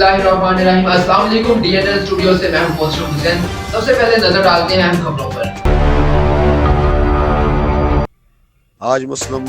बिस्मिल्लाहिर्रहमानिर्रहीम। अस्सलाम वालेकुम। DNL स्टूडियो से मैं हूं मोहसिन हुसैन। सबसे पहले नजर डालते हैं अहम खबरों पर। आज मुस्लिम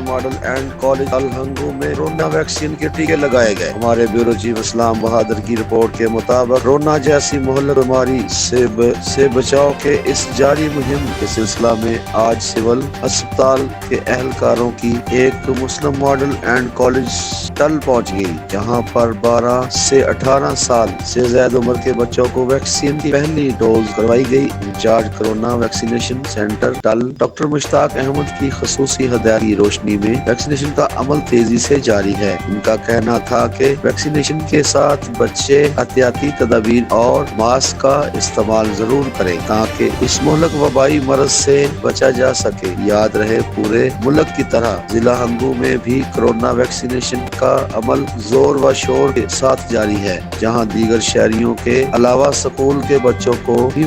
मॉडल एंड कॉलेज अलहंगू में कोरोना वैक्सीन के टीके लगाए गए। हमारे ब्यूरो चीफ इस्लाम बहादुर की रिपोर्ट के मुताबिक कोरोना जैसी मुहल्लिक बीमारी से बचाव के इस जारी मुहिम के सिलसिला में आज सिविल अस्पताल के एहलकारों की एक मुस्लिम मॉडल एंड कॉलेज टल पहुंच गई, जहां पर 12 से 18 साल से ज्यादा उम्र के बच्चों को वैक्सीन की पहली डोज करवाई गई। इंचार्ज कोरोना वैक्सीनेशन सेंटर टल डॉक्टर मुश्ताक अहमद की खसूसी हदायत की रोशनी में वैक्सीनेशन का अमल तेजी से जारी है। उनका कहना था कि वैक्सीनेशन के साथ बच्चे एहतियाती तदाबीर और मास्क का इस्तेमाल जरूर करें ताकि इस मुहल्लिक वबाई मर्ज से बचा जा सके। याद रहे, पूरे मुल्क की तरह जिला हंगू में भी कोरोना वैक्सीनेशन का अमल जोर व शोर के साथ जारी है, जहां दीगर शहरियों के अलावा स्कूल के बच्चों को भी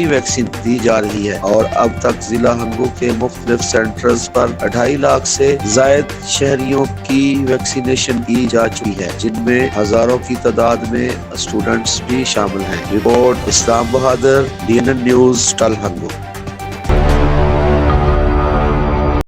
वैक्सीन दी जा रही है और अब तक जिला हंगू के मुख्तलिफ सेंटर्स पर 2.5 लाख से जायद शहरियों की वैक्सीनेशन की जा चुकी है, जिनमें हजारों की तादाद में स्टूडेंट्स भी शामिल हैं। रिपोर्ट इस्लाम बहादुर, DNN न्यूज, टल हंगू।